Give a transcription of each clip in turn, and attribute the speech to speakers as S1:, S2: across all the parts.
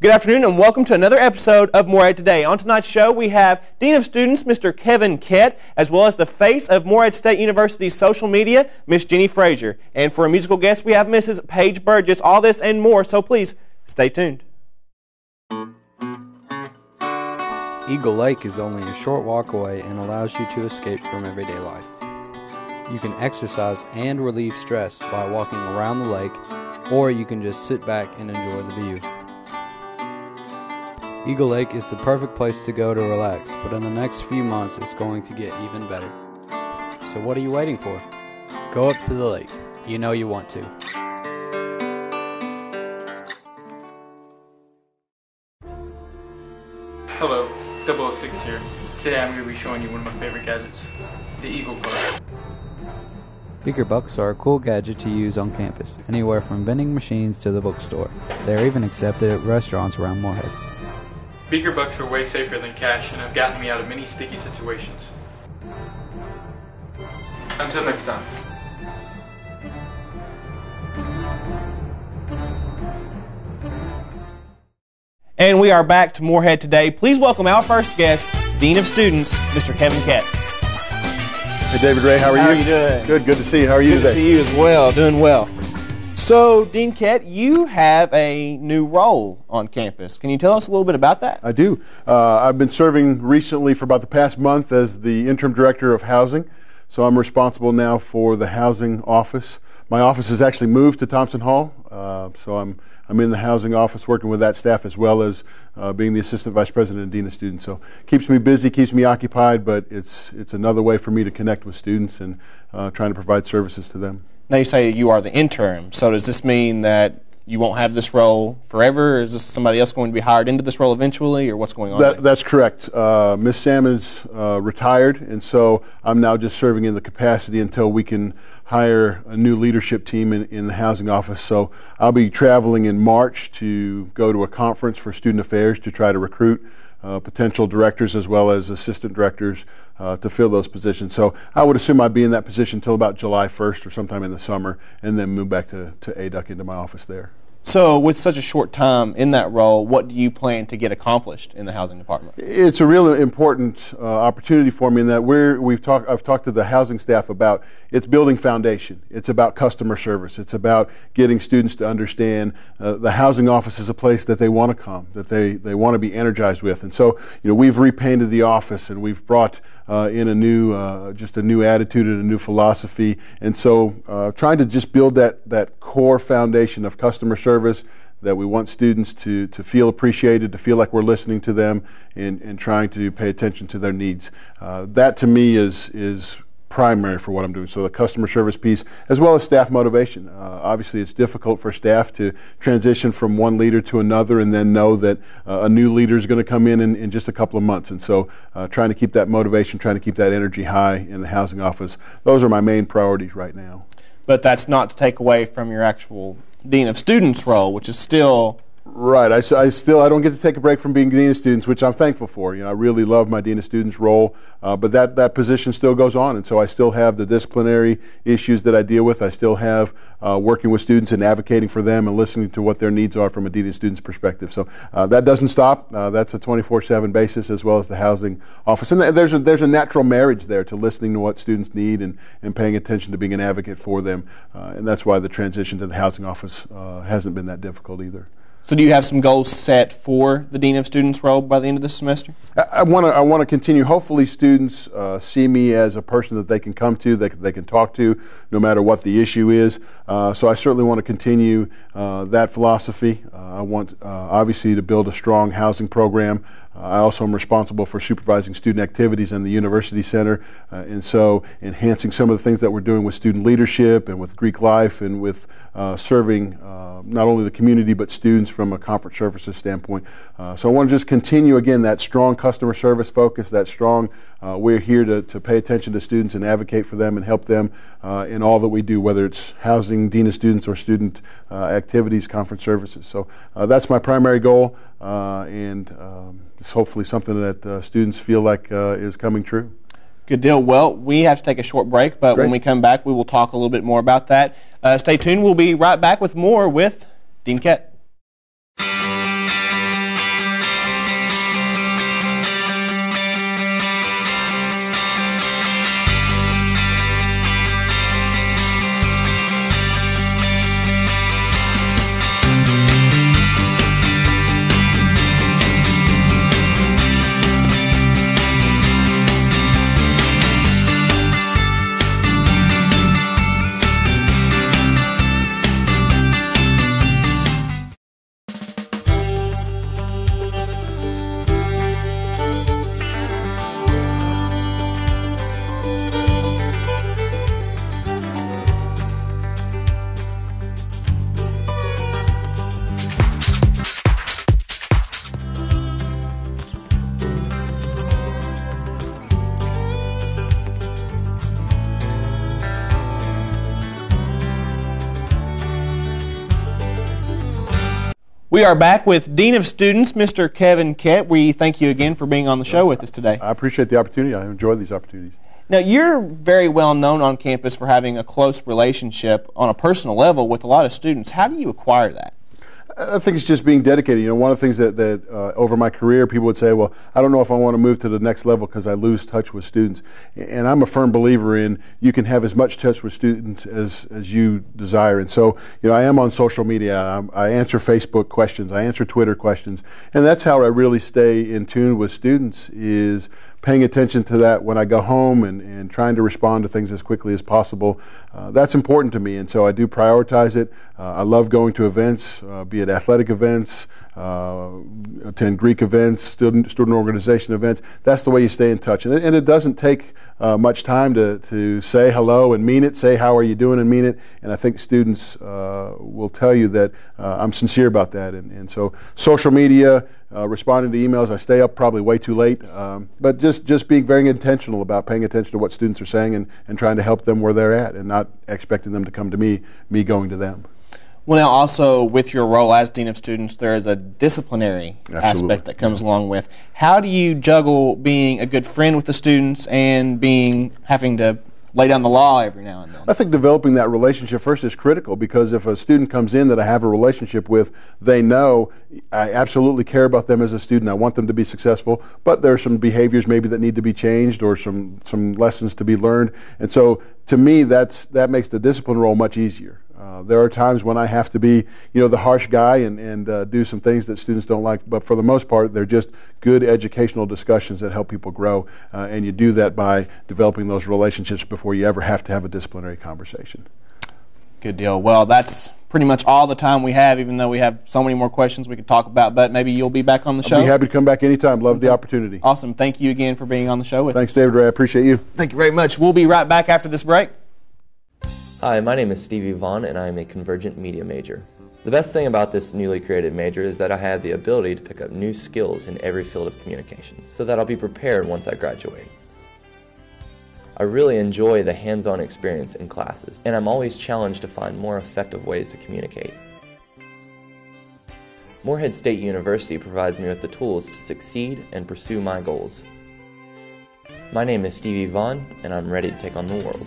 S1: Good afternoon and welcome to another episode of Morehead Today. On tonight's show we have Dean of Students, Mr. Kevin Kett, as well as the face of Morehead State University's social media, Miss Jenny Frazier. And for a musical guest we have Mrs. Paige Burgess. All this and more, so please stay tuned.
S2: Eagle Lake is only a short walk away and allows you to escape from everyday life. You can exercise and relieve stress by walking around the lake, or you can just sit back and enjoy the view. Eagle Lake is the perfect place to go to relax, but in the next few months it's going to get even better. So what are you waiting for? Go up to the lake. You know you want to.
S3: Hello, 006 here. Today I'm going to be showing you one of my favorite gadgets, the Eagle Buck.
S2: Beaker bucks are a cool gadget to use on campus, anywhere from vending machines to the bookstore. They are even accepted at restaurants around Morehead.
S3: Beaker bucks are way safer than cash and have gotten me out of many sticky situations. Until next time.
S1: And we are back to Morehead Today. Please welcome our first guest, Dean of Students, Mr. Kevin Kett.
S4: Hey David Ray, how are you?
S1: How are you doing?
S4: Good to see you. How are you today?
S1: Good to see you as well, doing well. So, Dean Kett, you have a new role on campus. Can you tell us a little bit about that?
S4: I do. I've been serving recently for about the past month as the interim director of housing. So I'm responsible now for the housing office. My office has actually moved to Thompson Hall, so I'm in the housing office working with that staff as well as being the assistant vice president and dean of students. So keeps me busy, keeps me occupied, but it's another way for me to connect with students and trying to provide services to them.
S1: Now you say you are the interim, so does this mean that you won't have this role forever, or is this somebody else going to be hired into this role eventually, or what's going on?
S4: That's correct. Miss Sam is retired, and so I'm now just serving in the capacity until we can hire a new leadership team in the housing office. So I'll be traveling in March to go to a conference for student affairs to try to recruit potential directors as well as assistant directors to fill those positions. So I would assume I'd be in that position until about July 1st or sometime in the summer, and then move back to ADUC into my office there.
S1: So with such a short time in that role, what do you plan to get accomplished in the housing department?
S4: It's a really important opportunity for me in that I've talked to the housing staff about it's building foundation. It's about customer service. It's about getting students to understand the housing office is a place that they want to come, that they want to be energized with. And so, we've repainted the office and we've brought in a new, just a new attitude and a new philosophy. And so trying to just build that core foundation of customer service, that we want students to feel appreciated, to feel like we're listening to them and trying to pay attention to their needs. That to me is primary for what I'm doing. So the customer service piece as well as staff motivation. Obviously it's difficult for staff to transition from one leader to another and then know that a new leader is going to come in just a couple of months. And so trying to keep that motivation, trying to keep that energy high in the housing office, those are my main priorities right now. But
S1: that's not to take away from your actual Dean of Students role, which is still...
S4: Right. I don't get to take a break from being Dean of Students, which I'm thankful for. I really love my Dean of Students role, but that position still goes on, and so I still have the disciplinary issues that I deal with. I still have working with students and advocating for them and listening to what their needs are from a Dean of Students perspective. So that doesn't stop. That's a 24/7 basis as well as the housing office. And there's a natural marriage there to listening to what students need and paying attention to being an advocate for them. And that's why the transition to the housing office hasn't been that difficult either.
S1: So do you have some goals set for the Dean of Students role by the end of this semester?
S4: I want to continue. Hopefully students see me as a person that they can come to, that they can talk to, no matter what the issue is. So I certainly want to continue that philosophy. I want obviously to build a strong housing program. I also am responsible for supervising student activities in the University Center, and so enhancing some of the things that we're doing with student leadership and with Greek life and with serving not only the community but students from a conference services standpoint. So I want to just continue again that strong customer service focus, that strong we're here to pay attention to students and advocate for them and help them in all that we do, whether it's housing, Dean of Students, or student activities, conference services. So that's my primary goal, and it's hopefully something that students feel like is coming true.
S1: Good deal. Well, we have to take a short break, but when we come back, we will talk a little bit more about that. Stay tuned. We'll be right back with more with Dean Kett. We are back with Dean of Students, Mr. Kevin Kett. We thank you again for being on the show with us today.
S4: I appreciate the opportunity. I enjoy these opportunities.
S1: Now, you're very well known on campus for having a close relationship on a personal level with a lot of students. How do you acquire that?
S4: I think it's just being dedicated. You know, one of the things that over my career, people would say, well, I don't know if I want to move to the next level because I lose touch with students. And I'm a firm believer in you can have as much touch with students as you desire. And so, you know, I am on social media. I answer Facebook questions. I answer Twitter questions. And that's how I really stay in tune with students, is paying attention to that when I go home and trying to respond to things as quickly as possible. That's important to me, and so I do prioritize it. I love going to events, be it athletic events, attend Greek events, student organization events. That's the way you stay in touch. And it doesn't take much time to say hello and mean it, say how are you doing and mean it. And I think students will tell you that I'm sincere about that. And so social media, responding to emails, I stay up probably way too late. But just being very intentional about paying attention to what students are saying and trying to help them where they're at and not expecting them to come to me going to them.
S1: Well, now also with your role as Dean of Students, there is a disciplinary aspect that comes along with. How do you juggle being a good friend with the students and having to lay down the law every now and then?
S4: I think developing that relationship first is critical, because if a student comes in that I have a relationship with, they know I absolutely care about them as a student. I want them to be successful, but there are some behaviors maybe that need to be changed or some lessons to be learned. And so to me, that makes the discipline role much easier. There are times when I have to be, the harsh guy and do some things that students don't like, but for the most part, they're just good educational discussions that help people grow, and you do that by developing those relationships before you ever have to have a disciplinary conversation.
S1: Good deal. Well, that's pretty much all the time we have, even though we have so many more questions we could talk about, but maybe you'll be back on the show.
S4: I'll be happy to come back anytime. Love the opportunity.
S1: Awesome. Thank you again for being on the show with us.
S4: Thanks, David Ray. I appreciate you.
S1: Thank you very much. We'll be right back after this break.
S5: Hi, my name is Stevie Vaughn, and I am a convergent media major. The best thing about this newly created major is that I have the ability to pick up new skills in every field of communication, so that I'll be prepared once I graduate. I really enjoy the hands-on experience in classes, and I'm always challenged to find more effective ways to communicate. Morehead State University provides me with the tools to succeed and pursue my goals. My name is Stevie Vaughn, and I'm ready to take on the world.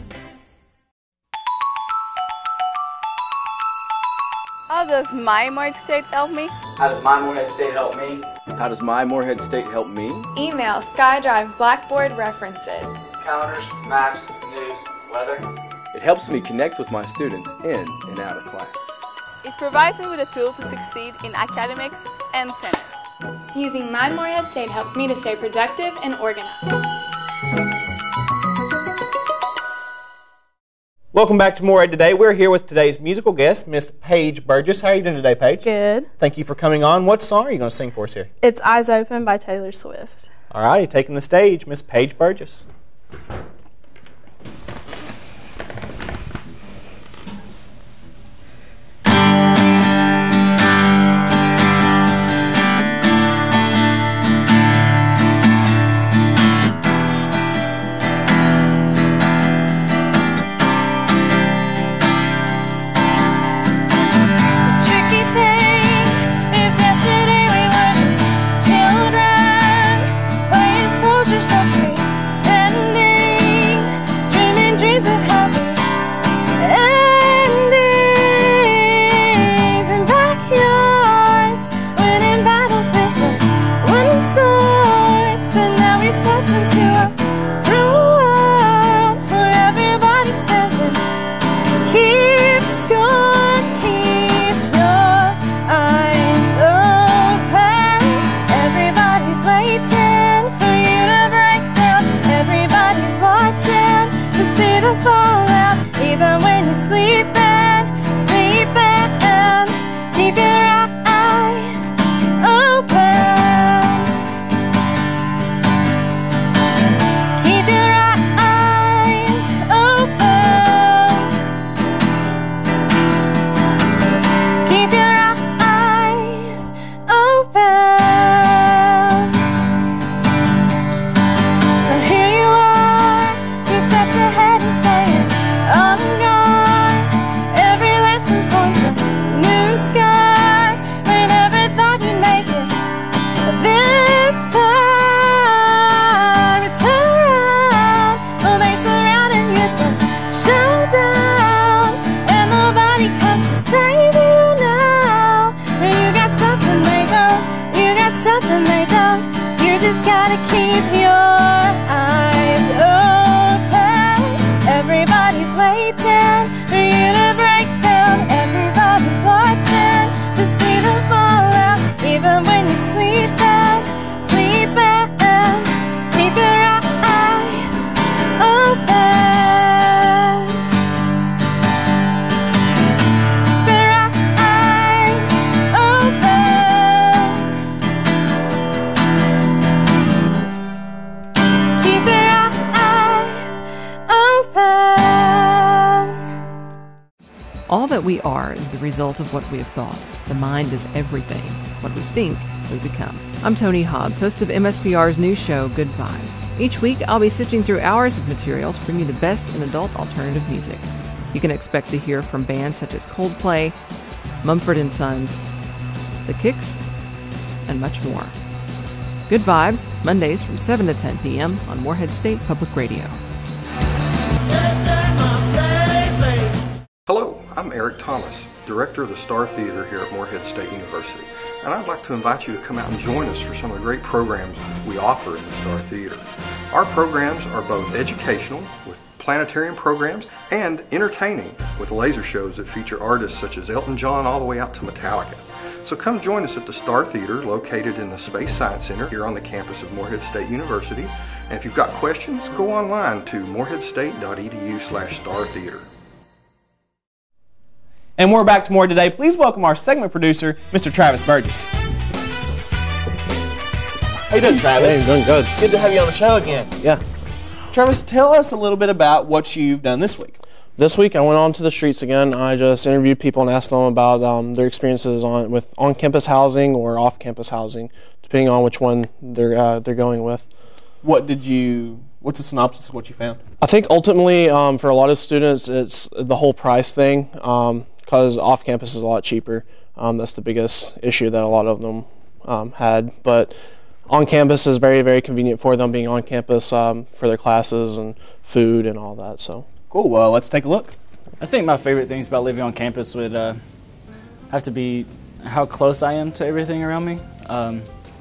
S6: How does my Morehead State help me?
S7: How does my Morehead State help me?
S2: How does my Morehead State help me?
S8: Email, SkyDrive, Blackboard references.
S7: Calendars, maps, news, weather.
S2: It helps me connect with my students in and out of class.
S6: It provides me with a tool to succeed in academics and tennis.
S8: Using my Morehead State helps me to stay productive and organized.
S1: Welcome back to Morehead Today. We're here with today's musical guest, Miss Paige Burgess. How are you doing today, Paige?
S9: Good.
S1: Thank you for coming on. What song are you going to sing for us here?
S9: It's Eyes Open by Taylor Swift.
S1: All right, taking the stage, Miss Paige Burgess.
S10: Children playing soldiers on street, tending just gotta keep your eyes open. Everybody's waiting for you to break down. Everybody's watching to see the fallout. Even when you're sleeping, keep your eyes open. Keep your eyes open. Keep your eyes open.
S11: All that we are is the result of what we have thought. The mind is everything. What we think, we become. I'm Tony Hobbs, host of MSPR's new show, Good Vibes. Each week, I'll be sifting through hours of material to bring you the best in adult alternative music. You can expect to hear from bands such as Coldplay, Mumford & Sons, The Kicks, and much more. Good Vibes, Mondays from 7 to 10 p.m. on Morehead State Public Radio.
S12: Hello, I'm Eric Thomas, Director of the Star Theater here at Morehead State University, and I'd like to invite you to come out and join us for some of the great programs we offer in the Star Theater. Our programs are both educational, with planetarium programs, and entertaining, with laser shows that feature artists such as Elton John all the way out to Metallica. So come join us at the Star Theater, located in the Space Science Center here on the campus of Morehead State University. And if you've got questions, go online to moreheadstate.edu/startheater.
S1: And we're back to more today. Please welcome our segment producer, Mr. Travis Burgess. How you doing, Travis?
S13: Hey, doing good.
S1: Good to have you on the show again.
S13: Yeah.
S1: Travis, tell us a little bit about what you've done this week.
S13: This week I went onto the streets again. I just interviewed people and asked them about their experiences with on-campus housing or off-campus housing, depending on which one they're going with.
S1: What's the synopsis of what you found?
S13: I think ultimately for a lot of students it's the whole price thing. Because off-campus is a lot cheaper. That's the biggest issue that a lot of them had. But on-campus is very, very convenient for them, being on campus for their classes and food and all that. So
S1: cool. Well, let's take a look.
S14: I think my favorite things about living on campus would have to be how close I am to everything around me.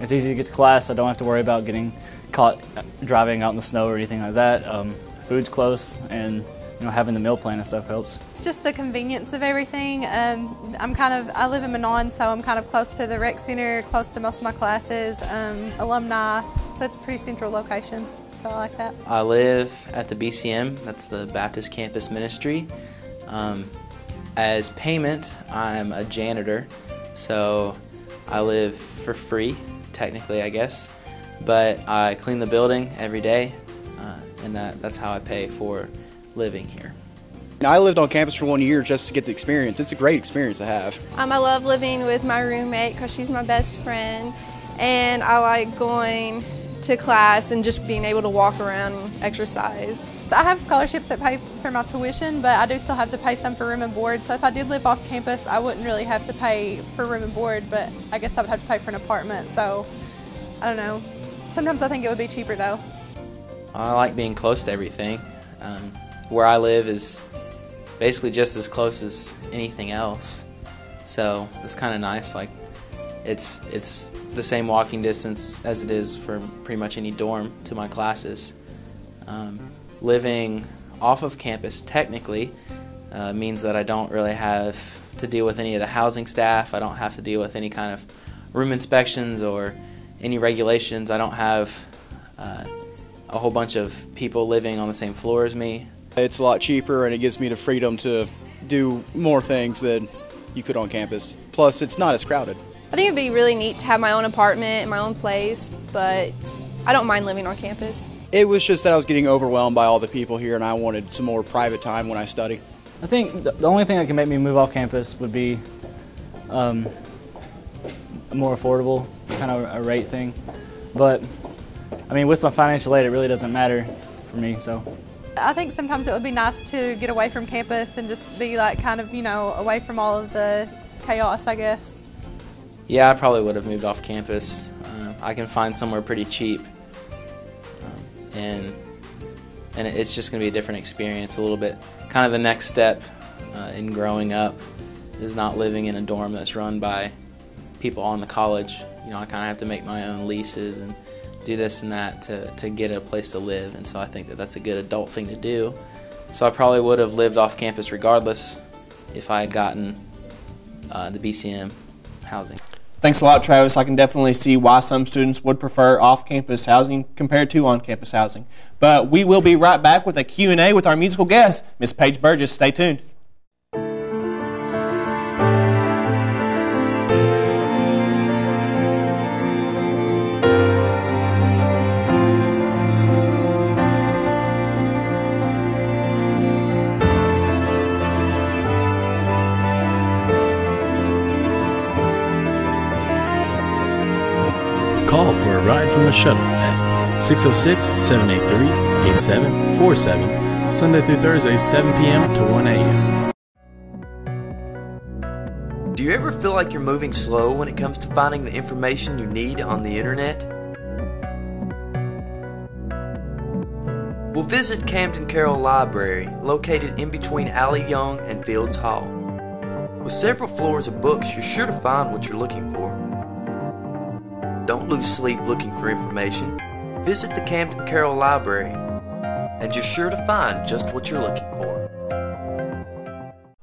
S14: It's easy to get to class. I don't have to worry about getting caught driving out in the snow or anything like that. Food's close, and having the meal plan and stuff helps.
S15: It's just the convenience of everything. I live in Manon, so I'm kind of close to the rec center, close to most of my classes, alumni, so it's a pretty central location, so I like that.
S16: I live at the BCM, that's the Baptist Campus Ministry. As payment, I'm a janitor, so I live for free, technically I guess, but I clean the building every day, and that's how I pay for living here.
S17: I lived on campus for 1 year just to get the experience. It's a great experience to have.
S9: I love living with my roommate because she's my best friend, and I like going to class and just being able to walk around and exercise.
S15: I have scholarships that pay for my tuition, but I do still have to pay some for room and board. So if I did live off campus, I wouldn't really have to pay for room and board, but I guess I would have to pay for an apartment. So I don't know. Sometimes I think it would be cheaper though.
S16: I like being close to everything. Where I live is basically just as close as anything else, so it's kind of nice. Like it's the same walking distance as it is for pretty much any dorm to my classes. Living off of campus technically means that I don't really have to deal with any of the housing staff. I don't have to deal with any kind of room inspections or any regulations. I don't have a whole bunch of people living on the same floor as me.
S17: It's a lot cheaper, and it gives me the freedom to do more things than you could on campus. Plus, it's not as crowded.
S9: I think it'd be really neat to have my own apartment and my own place, but I don't mind living on campus.
S17: It was just that I was getting overwhelmed by all the people here, and I wanted some more private time when I study.
S14: I think the only thing that can make me move off campus would be a more affordable kind of a rate thing. But, I mean, with my financial aid, it really doesn't matter for me, so.
S15: I think sometimes it would be nice to get away from campus and just be like kind of, away from all of the chaos, I guess.
S16: Yeah, I probably would have moved off campus. I can find somewhere pretty cheap, and it's just going to be a different experience a little bit. Kind of the next step in growing up is not living in a dorm that's run by people on the college. I kind of have to make my own leases and do this and that to get a place to live. And so I think that that's a good adult thing to do. So I probably would have lived off campus regardless if I had gotten the BCM housing.
S1: Thanks a lot, Travis. I can definitely see why some students would prefer off-campus housing compared to on-campus housing. But we will be right back with a Q&A with our musical guest, Miss Paige Burgess. Stay tuned.
S18: Call for a ride from the shuttle at 606-783-8747, Sunday through Thursday, 7 p.m. to 1 a.m.
S19: Do you ever feel like you're moving slow when it comes to finding the information you need on the internet? Well, visit Camden Carroll Library, located in between Alley Young and Fields Hall. With several floors of books, you're sure to find what you're looking for. Don't lose sleep looking for information. Visit the Camden Carroll Library, and you're sure to find just what you're looking for.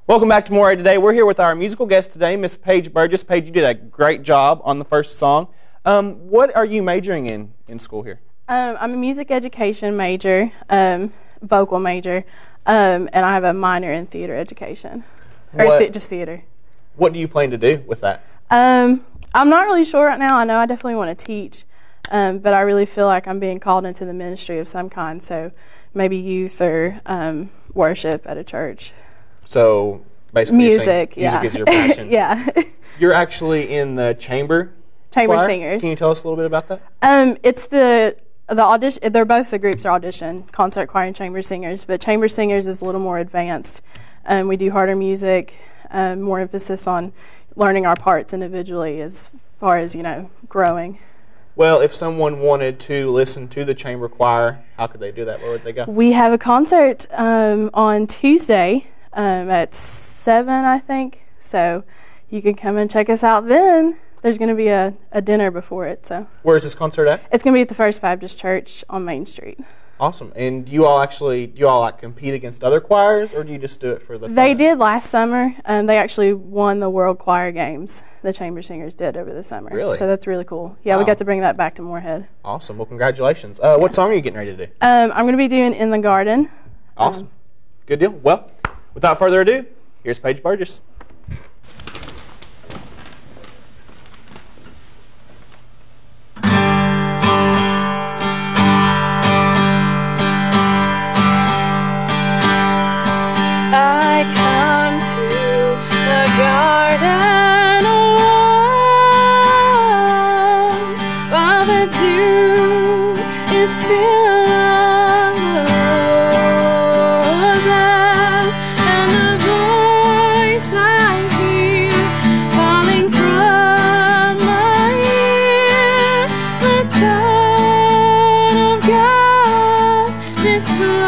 S1: Welcome back to Morehead Today. We're here with our musical guest today, Miss Paige Burgess. Paige, you did a great job on the first song. What are you majoring in school here?
S20: I'm a music education major, vocal major, and I have a minor in theater education, or just theater.
S1: What do you plan to do with that?
S20: I'm not really sure right now. I know I definitely want to teach, but I really feel like I'm being called into the ministry of some kind, so maybe youth or worship at a church.
S1: So basically
S20: music
S1: is your passion.
S20: Yeah.
S1: You're actually in the chamber choir?
S20: Singers.
S1: Can you tell us a little bit about that?
S20: It's the audition. They're both the groups are audition, concert choir and chamber singers, but chamber singers is a little more advanced. We do harder music, more emphasis on learning our parts individually as far as, growing.
S1: Well, if someone wanted to listen to the chamber choir, how could they do that? Where would they go?
S20: We have a concert on Tuesday at 7, I think. So you can come and check us out then. There's going to be a dinner before it. So
S1: where is this concert at?
S20: It's going to be at the First Baptist Church on Main Street.
S1: Awesome. And do you all compete against other choirs, or do you just do it for the fun?
S20: They did last summer. They actually won the World Choir Games. The chamber singers did over the summer.
S1: Really?
S20: So that's really cool. Yeah, wow. We got to bring that back to Morehead.
S1: Awesome. Well, congratulations. What song are you getting ready to do?
S20: I'm going to be doing In the Garden.
S1: Awesome. Good deal. Well, without further ado, here's Paige Burgess.
S10: I come to the garden alone while the dew is still on the roses, and the voice I hear calling from my ear, the Son of God discloses.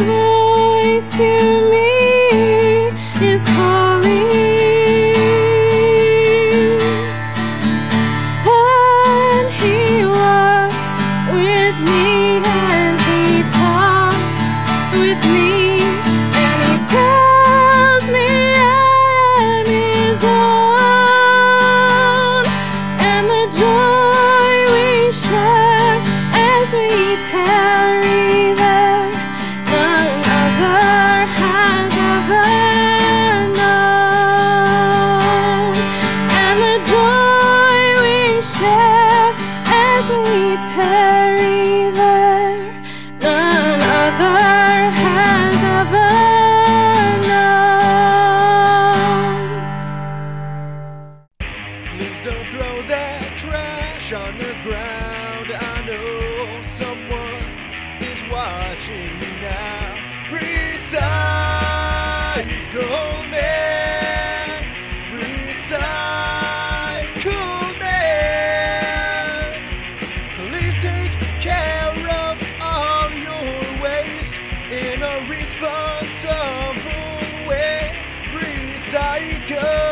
S10: voice to me is calling. And he walks with me and he talks with me and he tells me I am his own. And the joy we share as we tarry there, none other has ever known. And the joy we share as we tarry there, none other has ever known.
S21: Please don't throw that trash on the ground. I know someone is watching you now. Recycle man, recycle man. Please take care of all your waste in a responsible way. Recycle.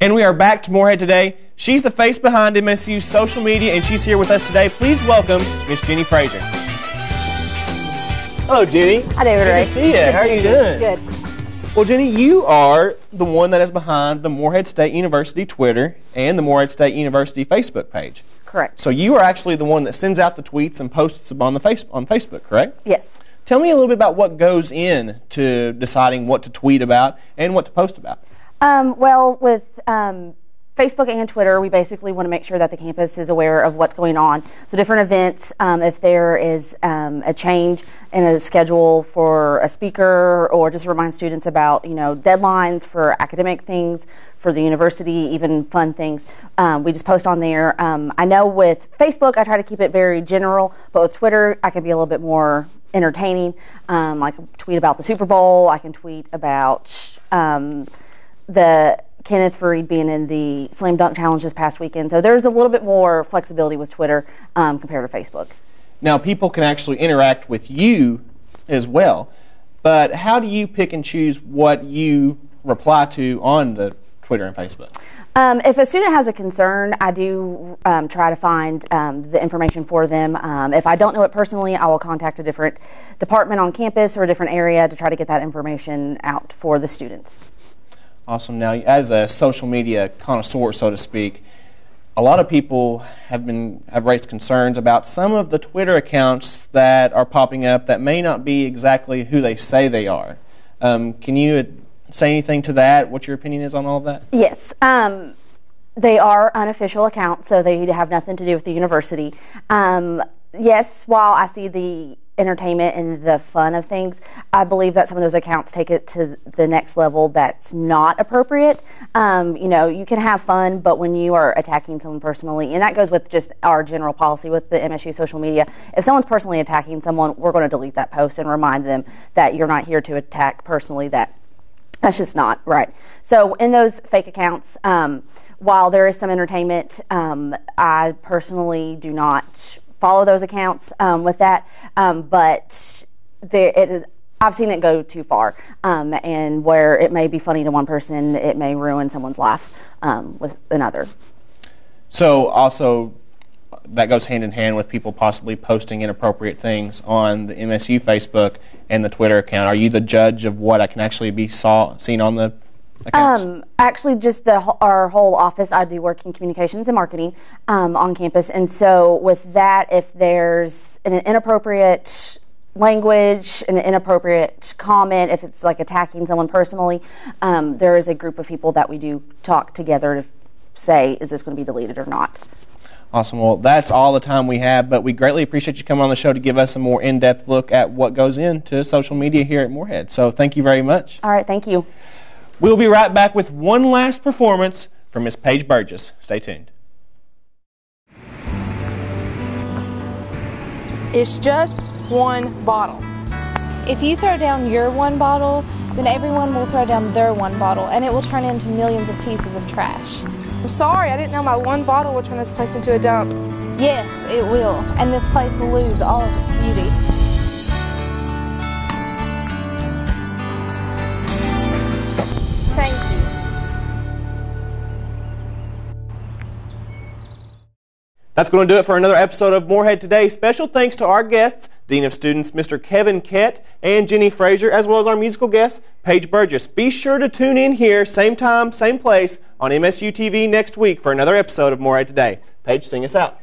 S1: And we are back to Morehead Today. She's the face behind MSU's social media, and she's here with us today. Please welcome Miss Jenny Frazier. Hello, Jenny.
S22: Hi, David.
S1: Good to see you. How are you doing?
S22: Good.
S1: Well, Jenny, you are the one that is behind the Morehead State University Twitter and the Morehead State University Facebook page.
S22: Correct.
S1: So you are actually the one that sends out the tweets and posts them on Facebook, correct?
S22: Yes.
S1: Tell me a little bit about what goes into deciding what to tweet about and what to post about.
S22: Well, with Facebook and Twitter, we basically want to make sure that the campus is aware of what's going on. So different events, if there is a change in a schedule for a speaker, or just remind students about, deadlines for academic things, for the university, even fun things, we just post on there. I know with Facebook, I try to keep it very general, but with Twitter, I can be a little bit more entertaining. I can tweet about the Super Bowl. I can tweet about the Kenneth Fareed being in the Slam Dunk Challenge this past weekend. So there's a little bit more flexibility with Twitter compared to Facebook.
S1: Now, people can actually interact with you as well, but how do you pick and choose what you reply to on the Twitter and Facebook?
S22: If a student has a concern, I do try to find the information for them. If I don't know it personally, I will contact a different department on campus or a different area to try to get that information out for the students.
S1: Awesome. Now, as a social media connoisseur, so to speak, a lot of people have raised concerns about some of the Twitter accounts that are popping up that may not be exactly who they say they are. Can you say anything to that? What your opinion is on all of that?
S22: Yes. They are unofficial accounts, so they have nothing to do with the university. Yes, while I see the entertainment and the fun of things, I believe that some of those accounts take it to the next level that's not appropriate. You can have fun, but when you are attacking someone personally, and that goes with just our general policy with the MSU social media, if someone's personally attacking someone, we're going to delete that post and remind them that you're not here to attack personally. That's just not right. So in those fake accounts, while there is some entertainment, I personally do not follow those accounts with that, but I've seen it go too far, and where it may be funny to one person, it may ruin someone's life with another.
S1: So also, that goes hand in hand with people possibly posting inappropriate things on the MSU Facebook and the Twitter account. Are you the judge of what I can actually be seen on the accounts?
S22: Actually, just our whole office, I do work in communications and marketing on campus, and so with that, if there's an inappropriate language, an inappropriate comment, if it's like attacking someone personally, there is a group of people that we do talk together to say, is this going to be deleted or not?
S1: Awesome. Well, that's all the time we have, but we greatly appreciate you coming on the show to give us a more in-depth look at what goes into social media here at Morehead. So thank you very much.
S22: All right, thank you.
S1: We'll be right back with one last performance from Miss Paige Burgess. Stay tuned.
S6: It's just one bottle.
S3: If you throw down your one bottle, then everyone will throw down their one bottle, and it will turn into millions of pieces of trash.
S6: I'm sorry, I didn't know my one bottle would turn this place into a dump.
S3: Yes, it will, and this place will lose all of its beauty.
S6: Thank you.
S1: That's going to do it for another episode of Morehead Today. Special thanks to our guests, Dean of Students Mr. Kevin Kett and Jenny Frazier, as well as our musical guest, Paige Burgess. Be sure to tune in here, same time, same place, on MSU TV next week for another episode of Morehead Today. Paige, sing us out.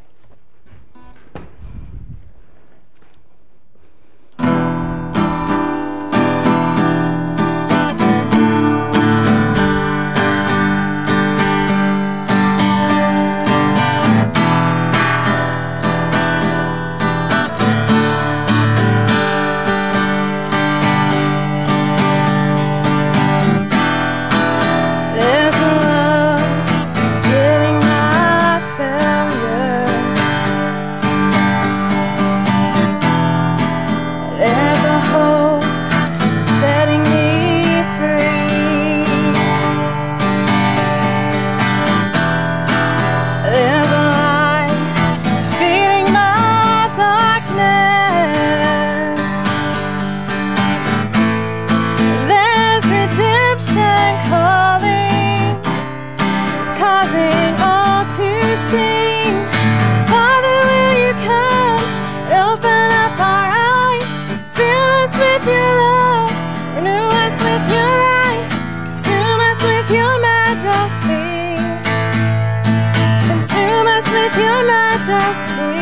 S10: Consume us with your majesty.